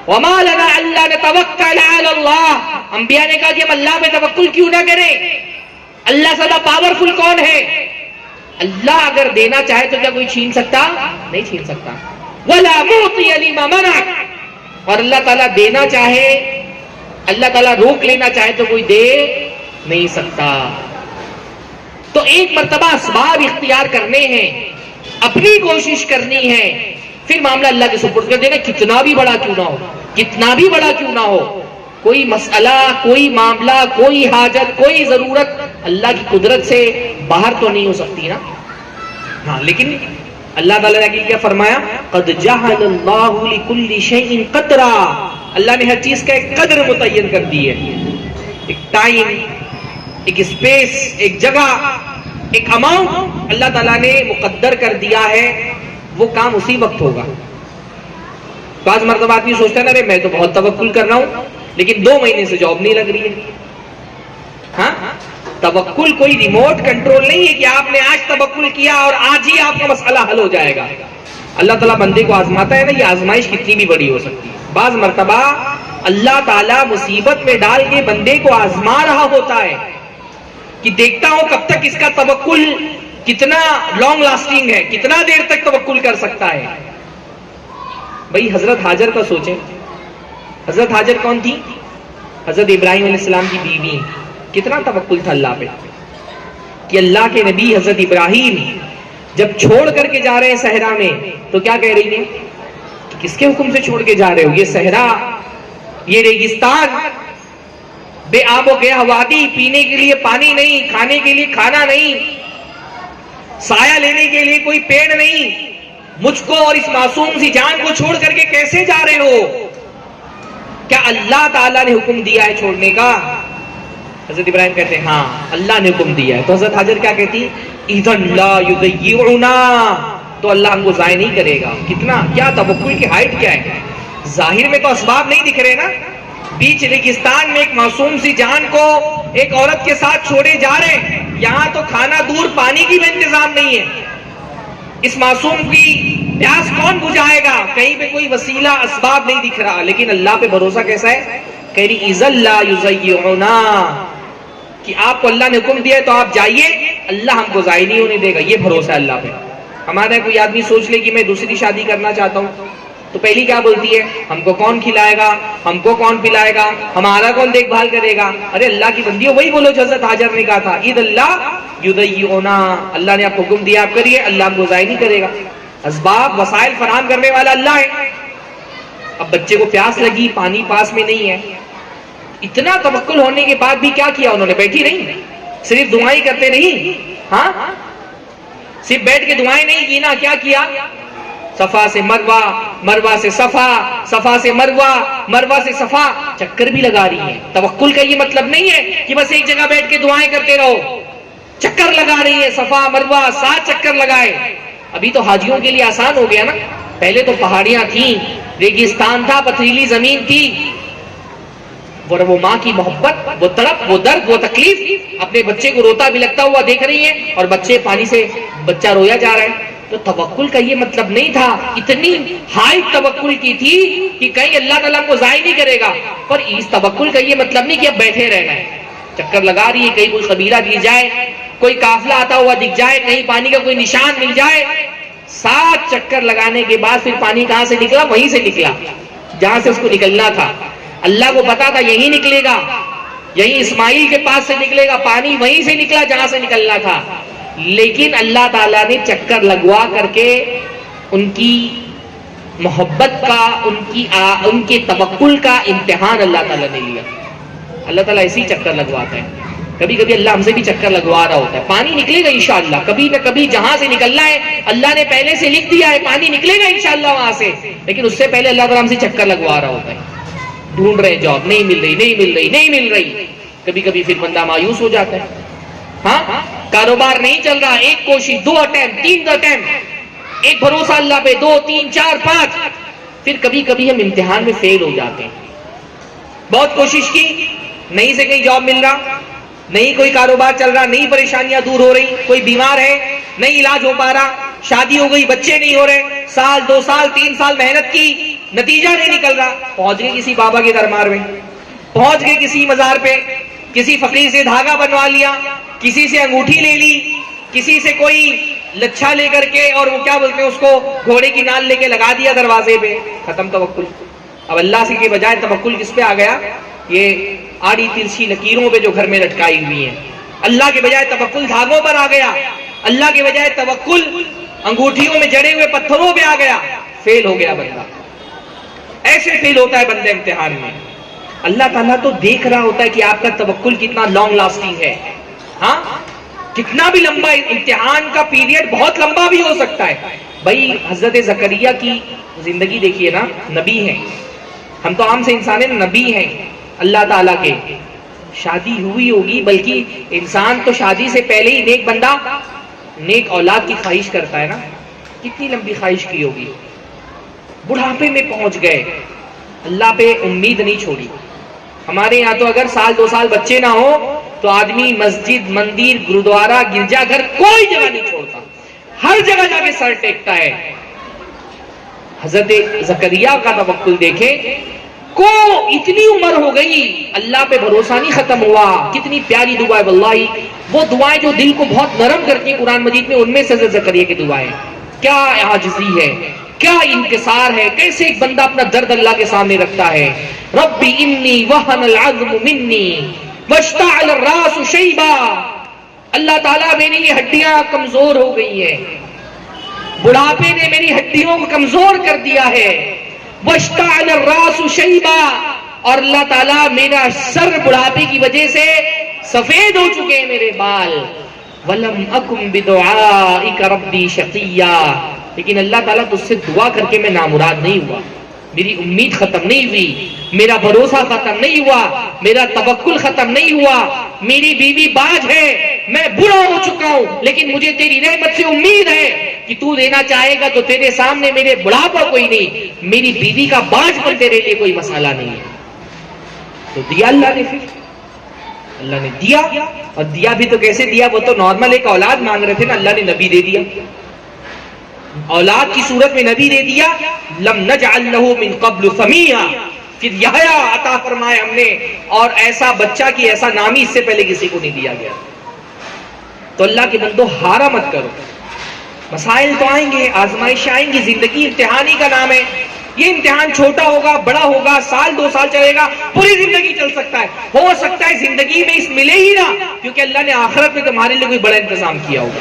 وما لنا الا نتوکل علی اللہ، انبیاء نے کہا کہ ہم اللہ پہ توکل کیوں نہ کریں؟ اللہ زیادہ پاورفل کون ہے؟ اللہ اگر دینا چاہے تو کیا کوئی چھین سکتا؟ نہیں چھین سکتا۔ ولا معطی لما منعت، اور اللہ تعالیٰ دینا چاہے، اللہ تعالیٰ روک لینا چاہے تو کوئی دے نہیں سکتا۔ تو ایک مرتبہ اسباب اختیار کرنے ہیں، اپنی کوشش کرنی ہے، پھر معاملہ اللہ کے سپرد کر دینا، کتنا بھی بڑا کیوں نہ ہو، کتنا بھی بڑا کیوں نہ ہو، کوئی مسئلہ، کوئی معاملہ، کوئی حاجت، کوئی ضرورت اللہ کی قدرت سے باہر تو نہیں ہو سکتی نا۔ ہاں، لیکن اللہ تعالیٰ نے کیا فرمایا؟ قد جعل اللہ لکل شیء قدرا، اللہ نے ہر چیز کا ایک قدر متعین کر دی ہے، ایک ٹائم، ایک اسپیس، ایک جگہ، ایک اماؤنٹ اللہ تعالیٰ نے مقدر کر دیا ہے، وہ کام اسی وقت ہوگا۔ بعض مرتبہ آدمی سوچتا ہے نا، میں تو بہت توکل کر رہا ہوں لیکن 2 مہینے سے جاب نہیں لگ رہی ہے۔ ہاں، توکل کوئی ریموٹ کنٹرول نہیں ہے کہ آپ نے آج توکل کیا اور آج ہی آپ کا مسئلہ حل ہو جائے گا۔ اللہ تعالیٰ بندے کو آزماتا ہے نا، یہ آزمائش کتنی بھی بڑی ہو سکتی ہے۔ بعض مرتبہ اللہ تعالیٰ مصیبت میں ڈال کے بندے کو آزما رہا ہوتا ہے کہ دیکھتا ہوں کب تک اس کا توکل کتنا لانگ لاسٹنگ ہے، کتنا دیر تک توکل کر سکتا ہے۔ بھئی حضرت ہاجر کا سوچیں، حضرت ہاجر کون تھی؟ حضرت ابراہیم علیہ السلام کی بیوی، کتنا توکل تھا اللہ پہ کہ اللہ کے نبی حضرت ابراہیم جب چھوڑ کر کے جا رہے ہیں صحرا میں تو کیا کہہ رہی ہیں؟ کس کے حکم سے چھوڑ کے جا رہے ہو؟ یہ صحرا، یہ ریگستان، بے آب و گیا وادی، پینے کے لیے پانی نہیں، کھانے کے لیے کھانا نہیں، سایہ لینے کے لیے کوئی پیڑ نہیں، مجھ کو اور اس معصوم سی جان کو چھوڑ کر کے کیسے جا رہے ہو؟ کیا اللہ تعالیٰ نے حکم دیا ہے چھوڑنے کا؟ حضرت ابراہیم کہتے ہیں ہاں اللہ نے حکم دیا ہے۔ تو حضرت حاجر کیا کہتی؟ اذن لا یضیعنا، تو اللہ ہم کو ضائع نہیں کرے گا۔ کتنا، کیا توکل کی ہائٹ کیا ہے؟ ظاہر میں تو اسباب نہیں دکھ رہے نا، بیچ ریگستان میں ایک معصوم سی جان کو ایک عورت کے ساتھ چھوڑے جا رہے ہیں، یہاں تو کھانا دور، پانی کی بھی انتظام نہیں ہے، اس معصوم کی پیاس کون بجھائے گا؟ کہیں پہ کوئی وسیلہ، اسباب نہیں دکھ رہا، لیکن اللہ پہ بھروسہ کیسا ہے؟ کہہ رہی اذن لا یضیعنا، کہ آپ کو اللہ نے حکم دیا ہے تو آپ جائیے، اللہ ہم کو ضائع نہیں ہونے دے گا۔ یہ بھروسہ ہے اللہ پہ۔ ہمارا کوئی آدمی سوچ لے کہ میں دوسری شادی کرنا چاہتا ہوں تو پہلی کیا بولتی ہے؟ ہم کو کون کھلائے گا، ہم کو کون پلائے گا، ہمارا کون دیکھ بھال کرے گا؟ ارے اللہ کی بندیوں، وہی بولو جو حضرت ہاجر نے کہا تھا، اذ اللہ یضیعنا، اللہ نے آپ کو حکم دیا آپ کریے، اللہ ہم کو ضائع نہیں کرے گا۔ اسباب، وسائل فراہم کرنے والا اللہ ہے۔ اب بچے کو پیاس لگی، پانی پاس میں نہیں ہے، اتنا توکل ہونے کے بعد بھی کیا کیا انہوں نے؟ بیٹھی نہیں، صرف دعائیں کرتے نہیں، ہاں صرف بیٹھ کے دعائیں نہیں کی نا، کیا کیا؟ صفا سے مروہ، مروہ سے صفا، صفا سے مروہ، مروہ سے صفا، چکر بھی لگا رہی ہیں۔ توکل کا یہ مطلب نہیں ہے کہ بس ایک جگہ بیٹھ کے دعائیں کرتے رہو، چکر لگا رہی ہے، صفا مروہ 7 چکر لگائے۔ ابھی تو حاجیوں کے لیے آسان ہو گیا نا، پہلے تو پہاڑیاں تھیں، ریگستان تھا، پتھریلی زمین تھی، وہ ماں کی محبت، وہ تڑپ، وہ درد، وہ تکلیف، اپنے بچے کو روتا بھی لگتا ہوا دیکھ رہی ہیں، اور بچے پانی سے بچہ رویا جا رہا ہے۔ تو توکل کا یہ مطلب نہیں تھا، اتنی ہائی توکل کی تھی کہ کہیں اللہ تعالیٰ کو ضائع نہیں کرے گا، پر اس توکل کا یہ مطلب نہیں کہ اب بیٹھے رہنا ہے، چکر لگا رہی ہے، کہیں کوئی قبیلہ دکھ جائے، کوئی قافلہ آتا ہوا دکھ جائے، کہیں پانی کا کوئی نشان مل جائے۔ 7 چکر لگانے کے بعد پھر پانی کہاں سے نکلا؟ وہیں سے نکلا جہاں سے اس کو نکلنا تھا۔ اللہ کو پتا تھا یہی نکلے گا، یہی اسماعیل کے پاس سے نکلے گا، پانی وہیں سے نکلا جہاں سے نکلنا تھا، لیکن اللہ تعالیٰ نے چکر لگوا کر کے ان کی محبت کا، ان کے توکل کا امتحان اللہ تعالیٰ نے لیا۔ اللہ تعالیٰ ایسے ہی چکر لگواتا ہے، کبھی کبھی اللہ ہم سے بھی چکر لگوا رہا ہوتا ہے۔ پانی نکلے گا انشاءاللہ، کبھی نہ کبھی جہاں سے نکلنا ہے اللہ نے پہلے سے لکھ دیا ہے، پانی نکلے گا انشاءاللہ وہاں سے، لیکن اس سے پہلے اللہ تعالیٰ ہم سے چکر لگوا رہا ہوتا ہے۔ ڈھونڈ رہے جاب، نہیں مل رہی، نہیں مل رہی، نہیں مل رہی، کبھی کبھی پھر بندہ مایوس ہو جاتا ہے۔ ہاں، کاروبار نہیں چل رہا، 1 کوشش، 2 اٹیمپٹ، 3 اٹیمپٹ، ایک بھروسہ اللہ پہ، 2 3 4 5، پھر کبھی کبھی ہم امتحان میں فیل ہو جاتے ہیں۔ بہت کوشش کی، نہیں سے کہیں جاب مل رہا، نہیں کوئی کاروبار چل رہا، نہیں پریشانیاں دور ہو رہی، کوئی بیمار ہے نہیں علاج ہو پا رہا، شادی ہو گئی بچے نہیں ہو رہے، سال 2 سال 3 سال محنت کی، نتیجہ نہیں نکل رہا، پہنچ گئے کسی بابا کے دربار میں، پہنچ گئے کسی مزار پہ، کسی فقیر سے دھاگا بنوا لیا، کسی سے انگوٹھی لے لی، کسی سے کوئی لچھا لے کر کے، اور وہ کیا بولتے ہیں اس کو، گھوڑے کی نال لے کے لگا دیا دروازے پہ، ختم توکل۔ اب اللہ سے کے بجائے توکل کس پہ آ گیا؟ یہ آڑی تلسی لکیروں پہ جو گھر میں لٹکائی ہوئی ہیں، اللہ کے بجائے توکل دھاگوں پر آ گیا، اللہ کے بجائے توکل انگوٹھیوں میں جڑے ہوئے پتھروں پہ آ گیا، فیل ہو گیا بندہ۔ ایسے فیل ہوتا ہے بندہ امتحان میں۔ اللہ تعالیٰ تو دیکھ رہا ہوتا ہے کہ آپ کا توکل کتنا لانگ لاسٹنگ ہے، ہاں کتنا بھی لمبا، امتحان کا پیریڈ بہت لمبا بھی ہو سکتا ہے۔ بھائی حضرت زکریا کی زندگی دیکھیے نا، نبی ہیں، ہم تو عام سے انسان ہیں، نبی ہیں اللہ تعالیٰ کے، شادی ہوئی ہوگی، بلکہ انسان تو شادی سے پہلے ہی نیک بندہ نیک اولاد کی خواہش کرتا ہے نا، کتنی لمبی خواہش کی ہوگی، بڑھاپے میں پہنچ گئے، اللہ پہ امید نہیں چھوڑی۔ ہمارے یہاں تو اگر 1 2 سال بچے نہ ہو تو آدمی مسجد، مندر، گرودوارا، گرجا گھر کوئی جگہ نہیں چھوڑتا، ہر جگہ جا کے سر ٹیکتا ہے۔ حضرت زکریا کا توکل دیکھیں، کو اتنی عمر ہو گئی، اللہ پہ بھروسہ نہیں ختم ہوا۔ کتنی پیاری دعا ہے واللہ، وہ دعائیں جو دل کو بہت نرم کرتی ہیں قرآن مجید میں، ان میں سے حضرت زکریا کی دعائیں، کیا عاجزی ہے، کیا انکسار ہے، کیسے ایک بندہ اپنا درد اللہ کے سامنے رکھتا ہے۔ ربی انی وہن العظم منی واشتعل الراس شیبا، اللہ تعالیٰ میری یہ ہڈیاں کمزور ہو گئی ہیں، بڑھاپے نے میری ہڈیوں کو کمزور کر دیا ہے، واشتعل الراس شیبا، اور اللہ تعالیٰ میرا سر بڑھاپے کی وجہ سے سفید ہو چکے ہیں میرے بال، ولم اکن بدعائک ربی شقیا، لیکن اللہ تعالیٰ تجھ سے دعا کر کے میں نامراد نہیں ہوا، میری امید ختم نہیں ہوئی، میرا بھروسہ ختم نہیں ہوا، میرا توکل ختم نہیں ہوا، میری بیوی باج ہے، میں بوڑھا ہو چکا ہوں، لیکن مجھے تیری رحمت سے امید ہے کہ تو دینا چاہے گا تو تیرے سامنے میرے بڑھاپا کوئی نہیں، میری بیوی کا باج پر تیرے لیے کوئی مسئلہ نہیں ہے۔ تو دیا اللہ نے، پھر اللہ نے دیا، اور دیا بھی تو کیسے دیا، وہ تو نارمل ایک اولاد مانگ رہے تھے نا، اللہ نے نبی دے دیا، اولاد کی صورت میں نبی دے دیا۔ لم نجعل له من قبل سميا، پھر یحییٰ عطا فرمائے ہم نے، اور ایسا بچہ کی ایسا نام ہی اس سے پہلے کسی کو نہیں دیا گیا۔ تو اللہ کے بندو ہارا مت کرو، مسائل تو آئیں گے، آزمائش آئیں گی، زندگی امتحان ہی کا نام ہے، یہ امتحان چھوٹا ہوگا، بڑا ہوگا، 1 2 سال چلے گا، پوری زندگی چل سکتا ہے، ہو سکتا ہے زندگی میں اس ملے ہی نہ، کیونکہ اللہ نے آخرت میں تمہارے لیے کوئی بڑا انتظام کیا ہوگا،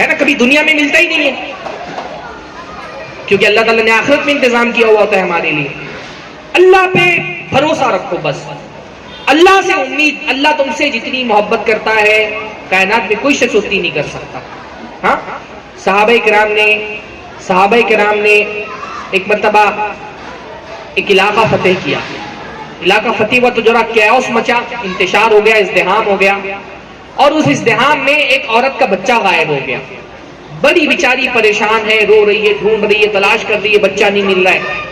ہے نا، کبھی دنیا میں ملتا ہی نہیں ہے، کیونکہ اللہ تعالیٰ نے آخرت میں انتظام کیا ہوا ہوتا ہے ہمارے لیے۔ اللہ پہ بھروسہ رکھو، بس اللہ سے امید، اللہ تم سے جتنی محبت کرتا ہے کائنات میں کوئی شخص اتنی نہیں کر سکتا۔ ہاں صحابہ کرام نے صحابہ کرام نے ایک مرتبہ ایک علاقہ فتح کیا. علاقہ فتح ہوا تو ذرا کیاؤس مچا، انتشار ہو گیا، ازدحام ہو گیا، اور اس ازدحام میں ایک عورت کا بچہ غائب ہو گیا. بڑی بیچاری پریشان ہے، رو رہی ہے، ڈھونڈ رہی ہے، تلاش کر رہی ہے، بچہ نہیں مل رہا ہے.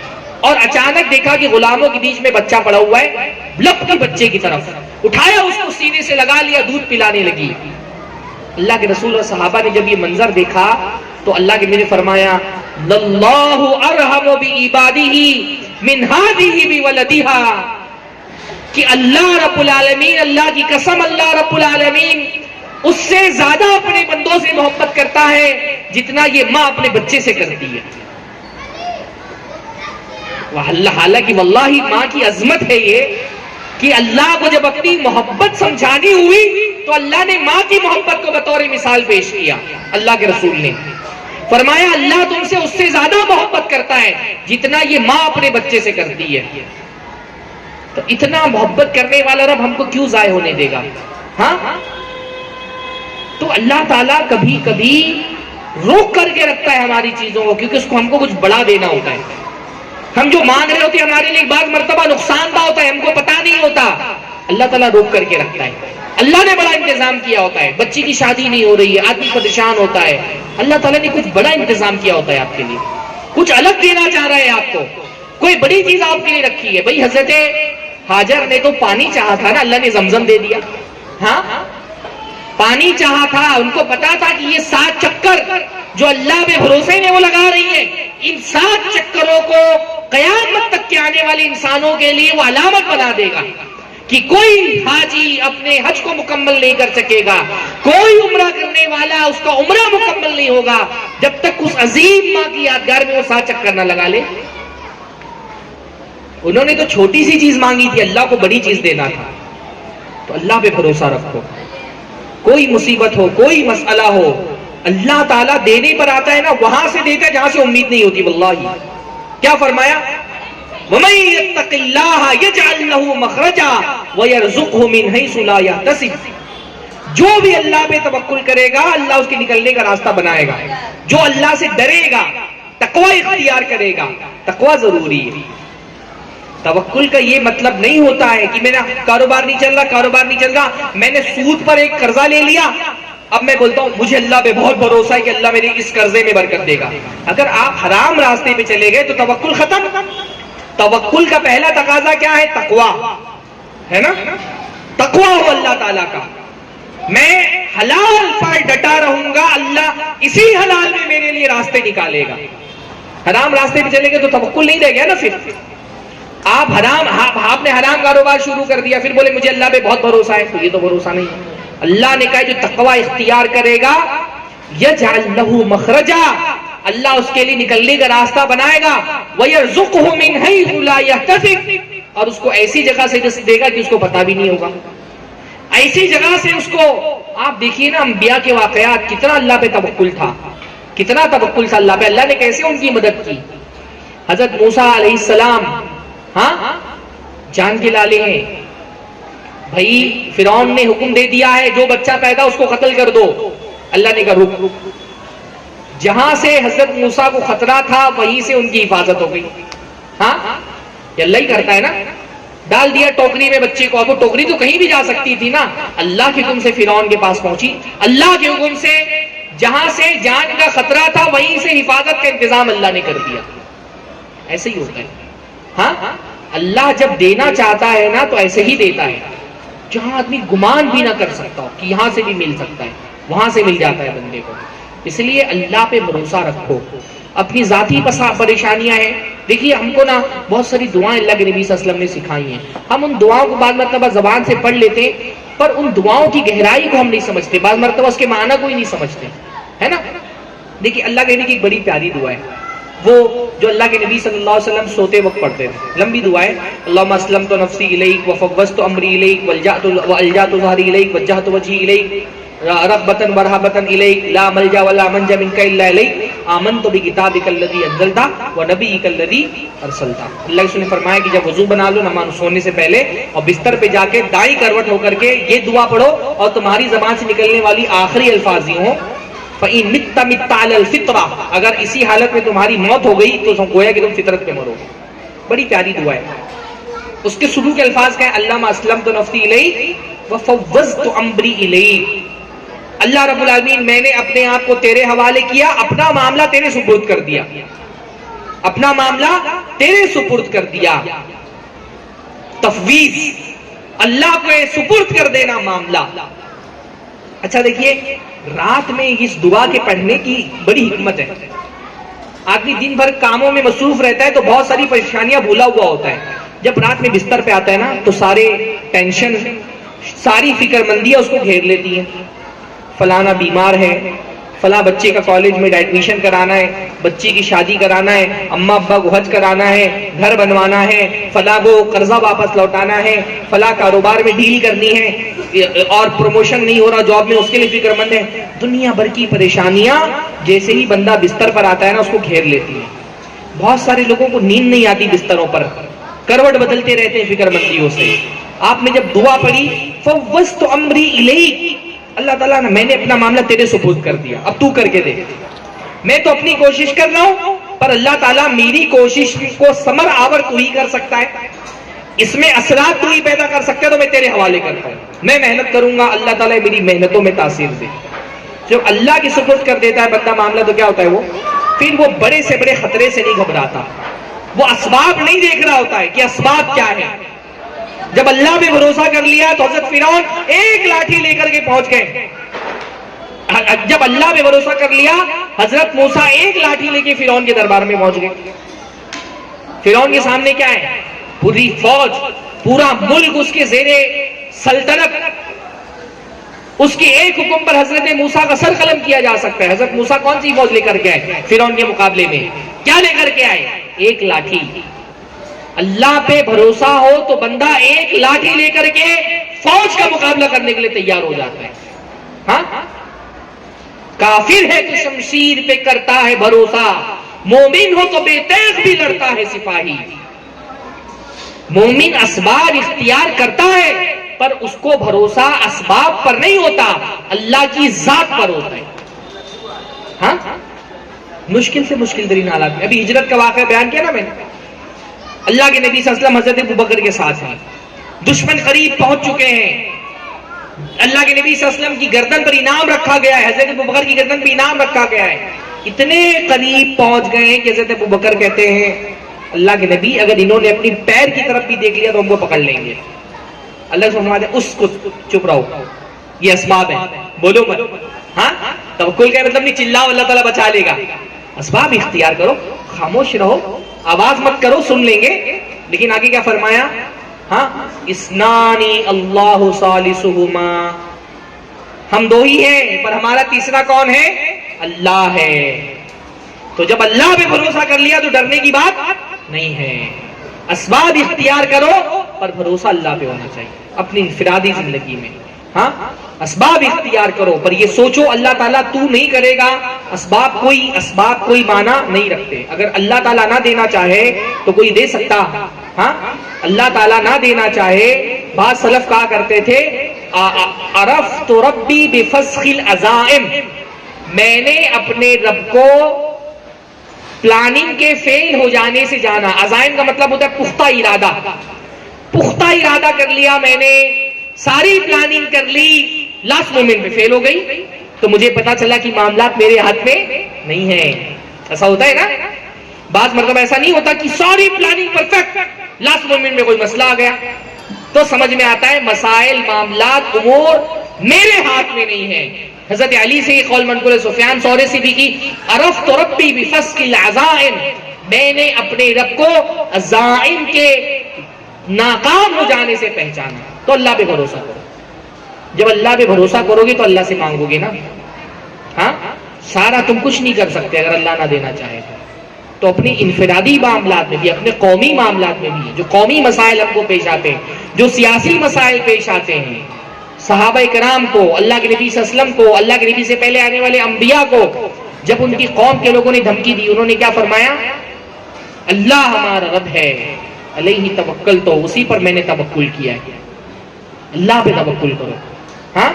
اور اچانک دیکھا کہ غلاموں کے بیچ میں بچہ پڑا ہوا ہے، لپ کی بچے کی طرف اٹھایا، اس کو سینے سے لگا لیا، دودھ پلانے لگی. اللہ کے رسول اور صحابہ نے جب یہ منظر دیکھا تو اللہ کے نبی نے فرمایا للہ ارحم بعبادہ من ہذہ بولدہا، کہ اللہ رب العالمین، اللہ کی قسم، اللہ رب العالمین اس سے زیادہ اپنے بندوں سے محبت کرتا ہے جتنا یہ ماں اپنے بچے سے کرتی ہے. حالانکہ واللہ ماں کی عظمت ہے یہ کہ اللہ کو جب اپنی محبت سمجھانی ہوئی تو اللہ نے ماں کی محبت کو بطور مثال پیش کیا. اللہ کے رسول نے فرمایا اللہ تم سے اس سے زیادہ محبت کرتا ہے جتنا یہ ماں اپنے بچے سے کرتی ہے. تو اتنا محبت کرنے والا رب ہم کو کیوں ضائع ہونے دے گا؟ ہاں، تو اللہ تعالیٰ کبھی کبھی روک کر کے رکھتا ہے ہماری چیزوں کو، کیونکہ اس کو ہم کو کچھ بڑا دینا ہوتا ہے. ہم جو مانگ رہے ہوتے ہیں ہمارے لیے بعض مرتبہ نقصان دہ ہوتا ہے، ہم کو پتا نہیں ہوتا، اللہ تعالیٰ روک کر کے رکھتا ہے. اللہ نے بڑا انتظام کیا ہوتا ہے، بچی کی شادی نہیں ہو رہی ہے، آدمی پریشان ہوتا ہے، اللہ تعالیٰ نے کچھ بڑا انتظام کیا ہوتا ہے آپ کے لیے، کچھ الگ دینا چاہ رہا ہے آپ کو، کوئی بڑی چیز آپ کے لیے رکھی ہے. بھائی حضرت ہاجر نے تو پانی چاہا تھا نا، اللہ نے زمزم دے دیا. ہاں، پانی چاہا تھا، ان کو پتا تھا کہ یہ 7 چکر جو اللہ پہ بھروسے میں وہ لگا رہی ہے، ان 7 چکروں کو قیامت تک کے آنے والے انسانوں کے لیے وہ علامت بنا دے گا کہ کوئی حاجی اپنے حج کو مکمل نہیں کر سکے گا، کوئی عمرہ کرنے والا اس کا عمرہ مکمل نہیں ہوگا جب تک اس عظیم ماں کی یادگار میں وہ 7 چکر نہ لگا لے. انہوں نے تو چھوٹی سی چیز مانگی تھی، اللہ کو بڑی چیز دینا تھا. تو اللہ پہ بھروسہ رکھو، کوئی مصیبت ہو، کوئی مسئلہ ہو، اللہ تعالیٰ دینے پر آتا ہے نا، وہاں سے دیتا ہے جہاں سے امید نہیں ہوتی. واللہ کیا فرمایا وَمَن يَتَّقِ اللَّهَ يَجْعَلْ لَهُ مَخْرَجًا وَيَرْزُقْهُ مِنْ حَيْثُ لَا يَحْتَسِبُ. جو بھی اللہ پہ توکل کرے گا اللہ اس کے نکلنے کا راستہ بنائے گا. جو اللہ سے ڈرے گا، تقوی اختیار کرے گا. تقوی ضروری ہے. توکل کا یہ مطلب نہیں ہوتا ہے کہ میرا کاروبار نہیں چل رہا، میں نے سود پر ایک قرضہ لے لیا، اب میں بولتا ہوں مجھے اللہ پہ بہت بھروسہ ہے کہ اللہ میرے اس قرضے میں برکت دے گا. اگر آپ حرام راستے پہ چلے گئے تو توکل ختم. توکل کا پہلا تقاضا کیا ہے؟ تقوی ہے نا. تقوی ہو اللہ تعالیٰ کا، میں حلال پر ڈٹا رہوں گا، اللہ اسی حلال میں میرے لیے راستے نکالے گا. حرام راستے پہ چلے گئے تو توکل نہیں رہ گیا نا. پھر آپ نے حرام کاروبار شروع کر دیا، پھر بولے مجھے اللہ پہ بہت بھروسہ ہے، تو یہ تو بھروسہ نہیں. اللہ نے کہا جو تقوی اختیار کرے گا یجعل لہ مخرجا، اللہ اس کے لیے نکلنے کا راستہ بنائے گا. وَيَرْزُقْهُ مِنْ حَيْثُ لَا يَحْتَسِبُ، اور اس کو ایسی جگہ سے رزق دے گا کہ اس کو پتا بھی نہیں ہوگا. ایسی جگہ سے اس کو، آپ دیکھیے نا انبیاء کے واقعات، کتنا اللہ پہ توکل تھا، کتنا توکل تھا اللہ پہ. اللہ نے کیسے ان کی مدد کی. حضرت موسیٰ علیہ السلام ہاں جان کے لالے ہیں. بھائی فرعون نے حکم دے دیا ہے جو بچہ پیدا اس کو قتل کر دو. اللہ نے کہا رک. جہاں سے حضرت موسیٰ کو خطرہ تھا وہیں سے ان کی حفاظت ہو گئی. ہاں یہ اللہ ہی کرتا ہے نا. ڈال دیا ٹوکری میں بچے کو. اب وہ ٹوکری تو کہیں بھی جا سکتی تھی نا، اللہ کے حکم سے فرعون کے پاس پہنچی. اللہ کے حکم سے جہاں سے جان کا خطرہ تھا وہیں سے حفاظت کا انتظام اللہ نے کر دیا. ایسے ہی ہوتا ہے. ہاں اللہ جب دینا چاہتا ہے نا تو ایسے ہی دیتا ہے، جہاں آدمی گمان بھی نہ کر سکتا ہو کہ یہاں سے بھی مل سکتا ہے، وہاں سے مل جاتا ہے بندے کو. اس لیے اللہ پہ بھروسہ رکھو. اپنی ذاتی پریشانیاں ہیں، دیکھیے ہم کو نا بہت ساری دعائیں اللہ کے نبی صلی اللہ علیہ وسلم نے سکھائی ہیں. ہم ان دعاؤں کو بعض مرتبہ زبان سے پڑھ لیتے پر ان دعاؤں کی گہرائی کو ہم نہیں سمجھتے، بعض مرتبہ اس کے معنی کو ہی نہیں سمجھتے، ہے نا. دیکھیے اللہ کے نبی کی ایک بڑی پیاری دعا ہے، وہ جو اللہ کے نبی صلی اللہ علیہ وسلم سوتے وقت پڑھتے تھے. لمبی دعا ہے. اللہم اسلمت نفسی الیک وفوضت امری الیک والجأت ظہری الیک وجہت وجہی الیک رغبۃ ورہبۃ الیک لا ملجا ولا منجا منک الا الیک آمنت بکتابک الذی انزلت ونبیک الذی ارسلت. اللہ نے فرمایا کہ جب وضو بنا لو نماز سونے سے پہلے اور بستر پہ جا کے دائیں کروٹ ہو کر کے یہ دعا پڑھو اور تمہاری زبان سے نکلنے والی آخری الفاظ یہ ہوں فَإِن مِتَّ مِتَّ عَلَى الْفِطْرَةِ، اگر اسی حالت میں تمہاری موت ہو گئی تو گویا کہ تم فطرت پہ مرو گے. بڑی پیاری دعا ہے. اس کے شروع کے الفاظ کیا ہیں؟ اللہم اسلمت نفسی الیک وفوضت امری الیک. اللہ رب العالمین میں نے اپنے آپ کو تیرے حوالے کیا، اپنا معاملہ تیرے سپرد کر دیا، اپنا معاملہ تیرے سپرد کر دیا. تفویض، اللہ کو سپرد کر دینا معاملہ. اچھا دیکھیے، رات میں اس دعا کے پڑھنے کی بڑی حکمت ہے. آدمی دن بھر کاموں میں مصروف رہتا ہے تو بہت ساری پریشانیاں بھولا ہوا ہوتا ہے. جب رات میں بستر پہ آتا ہے نا تو سارے ٹینشن، ساری فکر مندیاں اس کو گھیر لیتی ہیں. فلانا بیمار ہے، فلاں بچے کا کالج میں ایڈمیشن کرانا ہے، بچی کی شادی کرانا ہے، اماں ابا کو حج کرانا ہے، گھر بنوانا ہے، فلاں کو قرضہ واپس لوٹانا ہے، فلاں کاروبار میں ڈیل کرنی ہے، اور پروموشن نہیں ہو رہا جاب میں، اس کے لیے فکر مند ہے. دنیا بھر کی پریشانیاں جیسے ہی بندہ بستر پر آتا ہے نا اس کو گھیر لیتی ہیں. بہت سارے لوگوں کو نیند نہیں آتی بستروں پر، کروٹ بدلتے رہتے ہیں فکر مندیوں سے. آپ نے جب دعا پڑھی فوضت امری الیک، اللہ تعالیٰ نے میں نے اپنا معاملہ تیرے سپرد کر دیا، اب تو کر کے دے. میں تو اپنی کوشش کر رہا ہوں پر اللہ تعالیٰ میری کوشش کو ثمر آور تو ہی کر سکتا ہے، اس میں اثرات تو ہی پیدا کر سکتا ہے، تو میں تیرے حوالے کرتا ہوں. میں محنت کروں گا، اللہ تعالیٰ میری محنتوں میں تاثیر دے. جب اللہ کی سپرد کر دیتا ہے بندہ معاملہ تو کیا ہوتا ہے، وہ پھر وہ بڑے سے بڑے خطرے سے نہیں گھبراتا. وہ اسباب نہیں دیکھ رہا ہوتا ہے کہ اسباب کیا ہے. جب اللہ پہ بھروسہ کر لیا تو حضرت فرعون ایک لاٹھی لے کر کے پہنچ گئے. جب اللہ پہ بھروسہ کر لیا حضرت موسیٰ ایک لاٹھی لے کے فرعون کے دربار میں پہنچ گئے. فرعون کے سامنے کیا ہے؟ پوری فوج، پورا ملک اس کے زیر سلطنت. اس کے ایک حکم پر حضرت موسیٰ کا سر قلم کیا جا سکتا ہے. حضرت موسیٰ کون سی فوج لے کر کے آئے فرعون کے مقابلے میں؟ کیا لے کر کے آئے؟ ایک لاٹھی. اللہ پہ بھروسہ ہو تو بندہ ایک لاٹھی لے کر کے فوج کا مقابلہ کرنے کے لیے تیار ہو جاتا ہے. ہاں، کافر ہے تو شمشیر پہ کرتا ہے بھروسہ، مومن ہو تو بے تیغ بھی لڑتا ہے سپاہی. مومن اسباب اختیار کرتا ہے پر اس کو بھروسہ اسباب پر نہیں ہوتا، اللہ کی ذات پر ہوتا ہے. ہاں، مشکل سے مشکل ترین حالات میں. ابھی ہجرت کا واقعہ بیان کیا نا میں نے. اللہ کے نبی صلی اللہ علیہ وسلم حضرت ابوبکر کے ساتھ ہیں، دشمن قریب پہنچ چکے ہیں. اللہ کے نبی صلی اللہ علیہ وسلم کی گردن پر انعام رکھا گیا ہے، حضرت ابوبکر کی گردن پر انعام رکھا گیا ہے. اتنے قریب پہنچ گئے ہیں کہ حضرت ابوبکر کہتے ہیں اللہ کے نبی اگر انہوں نے اپنی پیر کی طرف بھی دیکھ لیا تو ہم کو پکڑ لیں گے. اللہ سے فرماتے ہیں اس کو چپ رہو، یہ اسباب ہیں، بولو مت. ہاں، توکل کا مطلب نہیں چلاؤ اللہ تعالیٰ بچا لے گا. اسباب اختیار کرو، خاموش رہو، آواز مت کرو، سن لیں گے. لیکن آگے کیا فرمایا؟ ہاں، اسنانی اللہ ثالثہما، ہم دو ہی ہیں پر ہمارا تیسرا کون ہے؟ اللہ ہے. تو جب اللہ پہ بھروسہ کر لیا تو ڈرنے کی بات نہیں ہے. اسباب اختیار کرو پر بھروسہ اللہ پہ ہونا چاہیے اپنی انفرادی زندگی میں. ہاں، اسباب اختیار کرو پر یہ سوچو اللہ تعالیٰ تو نہیں کرے گا. اسباب کوئی معنی نہیں رکھتے. اگر اللہ تعالیٰ نہ دینا چاہے تو کوئی دے سکتا؟ ہاں، اللہ تعالیٰ نہ دینا چاہے. بعض سلف کہا کرتے تھے عرفت ربی بفسخ العزائم، میں نے اپنے رب کو پلاننگ کے فیل ہو جانے سے جانا. عزائم کا مطلب ہوتا ہے پختہ ارادہ. پختہ ارادہ کر لیا میں نے، ساری پلاننگ کر لی، لاسٹ مومنٹ پہ فیل ہو گئی تو مجھے پتا چلا کہ معاملات میرے ہاتھ میں نہیں ہیں. ایسا ہوتا ہے نا. بعض مرتبہ ایسا نہیں ہوتا کہ ساری پلاننگ پرفیکٹ، لاسٹ مومنٹ میں کوئی مسئلہ آ گیا تو سمجھ میں آتا ہے مسائل، معاملات، امور میرے ہاتھ میں نہیں ہے. حضرت علی سے یہ قول منقول ہے، سفیان ثوری سے بھی کی عرفت ربی بفسخ العزائم، میں نے اپنے رب کو عزائم کے ناکام ہو جانے سے پہچانا. تو اللہ پہ بھروسہ کرو. جب اللہ پہ بھروسہ کرو گے تو اللہ سے مانگو گے نا. ہاں، سارا تم کچھ نہیں کر سکتے اگر اللہ نہ دینا چاہے تو اپنی انفرادی معاملات میں بھی، اپنے قومی معاملات میں بھی، جو قومی مسائل ہم کو پیش آتے ہیں، جو سیاسی مسائل پیش آتے ہیں، صحابہ کرام کو، اللہ کے نبی صلی اللہ علیہ وسلم کو، اللہ کے نبی سے پہلے آنے والے انبیاء کو جب ان کی قوم کے لوگوں نے دھمکی دی، انہوں نے کیا فرمایا؟ اللہ ہمارا رب ہے، علیہ توکل، تو اسی پر میں نے توکل کیا ہے. اللہ پہ توکل کرو. ہاں،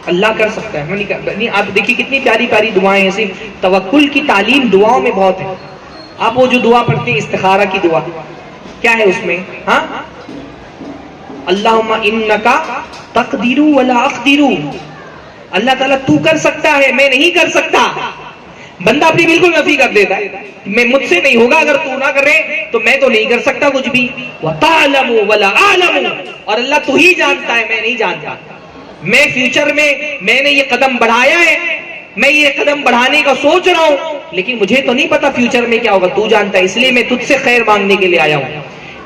اللہ کر سکتا ہے. نہیں آپ دیکھیے کتنی پیاری پیاری دعائیں ہیں. صرف توکل کی تعلیم دعاؤں میں بہت ہے. آپ وہ جو دعا پڑھتے ہیں استخارہ کی دعا، کیا ہے اس میں؟ ہاں اللہم انکا تقدیر ولا اقدر، اللہ تعالیٰ تو کر سکتا ہے میں نہیں کر سکتا. بندہ اپنی بالکل نفی کر دیتا ہے، میں مجھ سے نہیں ہوگا، اگر تو نہ کرے تو میں تو نہیں کر سکتا کچھ بھی. وَتَعْلَمُ وَلَا أَعْلَمُ، اور اللہ تو ہی جانتا ہے میں نہیں جانتا. میں فیوچر میں نے یہ قدم بڑھایا ہے، میں یہ قدم بڑھانے کا سوچ رہا ہوں، لیکن مجھے تو نہیں پتا فیوچر میں کیا ہوگا، تو جانتا ہے. اس لیے میں تجھ سے خیر مانگنے کے لیے آیا ہوں،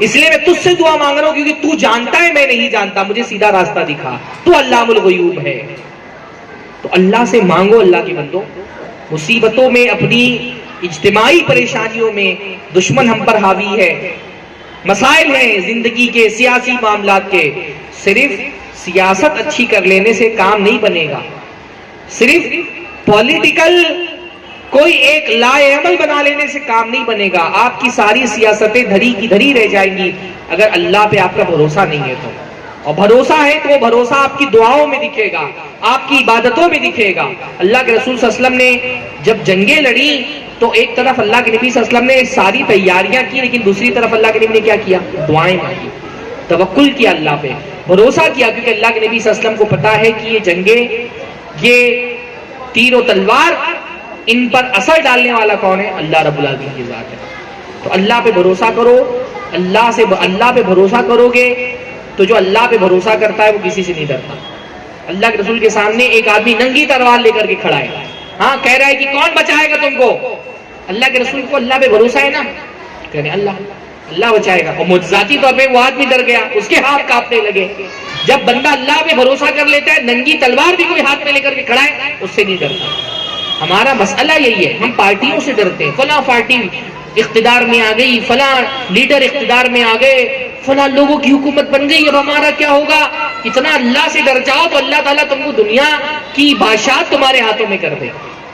اس لیے میں تجھ سے دعا مانگ رہا ہوں، کیونکہ تو جانتا ہے میں نہیں جانتا، مجھے سیدھا راستہ دکھا، تو علام الغیوب ہے. تو اللہ سے مانگو. اللہ کے بندو، مصیبتوں میں، اپنی اجتماعی پریشانیوں میں دشمن ہم پر حاوی ہے، مسائل ہیں زندگی کے، سیاسی معاملات کے. صرف سیاست اچھی کر لینے سے کام نہیں بنے گا، صرف پولیٹیکل کوئی ایک لائے عمل بنا لینے سے کام نہیں بنے گا. آپ کی ساری سیاستیں دھری کی دھری رہ جائیں گی اگر اللہ پہ آپ کا بھروسہ نہیں ہے تو. اور بھروسہ ہے تو وہ بھروسہ آپ کی دعاؤں میں دکھے گا، آپ کی عبادتوں میں دکھے گا. اللہ کے رسول صلی اللہ علیہ وسلم نے جب جنگیں لڑی تو ایک طرف اللہ کے نبی صلی اللہ علیہ وسلم نے ساری تیاریاں کی، لیکن دوسری طرف اللہ کے نبی نے کیا کیا؟ دعائیں مانگی، توکل کیا اللہ پہ، بھروسہ کیا، کیونکہ اللہ کے نبی صلی اللہ علیہ وسلم کو پتا ہے کہ یہ جنگیں، یہ تیر و تلوار، ان پر اثر ڈالنے والا کون ہے؟ اللہ رب العالمین کی ذات ہے. تو اللہ پہ بھروسہ کرو. اللہ پہ بھروسہ کرو گے تو جو اللہ پہ بھروسہ کرتا ہے وہ کسی سے نہیں ڈرتا. اللہ کے رسول کے سامنے ایک آدمی ننگی تلوار لے کر کے کھڑا ہے، ہاں کہہ رہا ہے کہ کون بچائے گا تم کو؟ اللہ کے رسول کو اللہ پہ بھروسہ ہے نا، کہہ رہے اللہ بچائے گا. اور معجزاتی طور پہ وہ آدمی ڈر گیا، اس کے ہاتھ کانپنے لگے. جب بندہ اللہ پہ بھروسہ کر لیتا ہے، ننگی تلوار بھی کوئی ہاتھ میں لے کر کے کھڑا ہے اس سے نہیں ڈرتا. ہمارا مسئلہ یہی ہے، ہم پارٹیوں سے ڈرتے ہیں. فلاں پارٹی اقتدار میں آ گئی، فلاں لیڈر اقتدار میں آ گئے، فلاں لوگوں کی حکومت بن گئی، اب ہمارا کیا ہوگا؟ اتنا اللہ سے ڈر جاؤ تو اللہ تعالیٰ تم کو دنیا کی بادشاہت تمہارے ہاتھوں میں کر دے.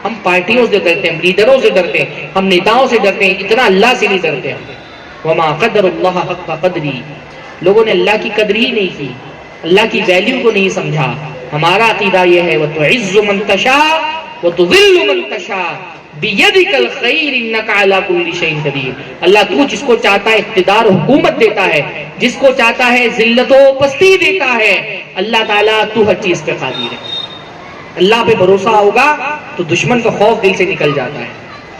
ہم پارٹیوں سے ڈرتے ہیں، ہم لیڈروں سے ڈرتے ہیں، ہم نیتاؤں سے ڈرتے ہیں، اتنا اللہ سے نہیں ڈرتے ہم. وما قدر اللہ حق قدری، لوگوں نے اللہ کی قدر ہی نہیں کی، اللہ کی ویلیو کو نہیں سمجھا. ہمارا عقیدہ یہ ہے وَتُعِزُّ مَن تَشَاءُ وَتُذِلُّ مَن تَشَاءُ بِيَدِكَ الْخَيْرُ إِنَّكَ عَلَى كُلِّ شَيْءٍ قَدِيرٌ. اللہ تو جس کو چاہتا ہے اقتدار حکومت دیتا ہے، جس کو چاہتا ہے ذلت و پستی دیتا ہے. اللہ تعالیٰ تو ہر چیز پہ قادر ہے. اللہ پہ بھروسہ ہوگا تو دشمن کا خوف دل سے نکل جاتا ہے،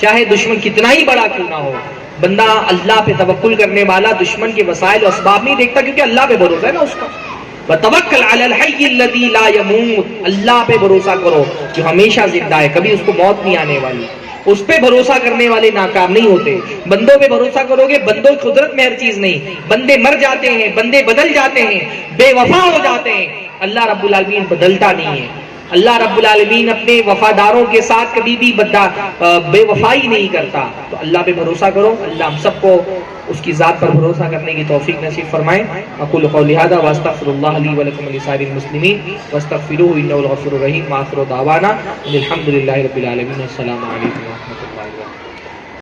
چاہے دشمن کتنا ہی بڑا کیوں نہ ہو. بندہ اللہ پہ توکل کرنے والا دشمن کے وسائل و اسباب نہیں دیکھتا، کیونکہ اللہ پہ بھروسہ ہے نا اس کا. وَتَوَكَّلْ عَلَى الْحَيِّ الَّذِي لَا يَمُوتُ، اللہ پہ بھروسہ کرو جو ہمیشہ زندہ ہے، کبھی اس کو موت نہیں آنے والی. اس پہ بھروسہ کرنے والے ناکام نہیں ہوتے. بندوں پہ بھروسہ کرو گے، بندوں کی قدرت میں ہر چیز نہیں، بندے مر جاتے ہیں، بندے بدل جاتے ہیں، بے وفا ہو جاتے ہیں. اللہ رب العالمین بدلتا نہیں ہے. اللہ رب العالمین اپنے وفاداروں کے ساتھ کبھی بھی بے وفائی نہیں کرتا. تو اللہ پہ بھروسہ کرو. اللہ ہم سب کو اس کی ذات پر بھروسہ کرنے کی توفیق نصیب فرمائے. اقول قولی ھذا واستغفر اللہ لی ولکم ولسائر المسلمین واستغفروہ انہ الغفور الرحیم. وآخر دعوانا الحمد للہ رب العالمین. السلام علیکم.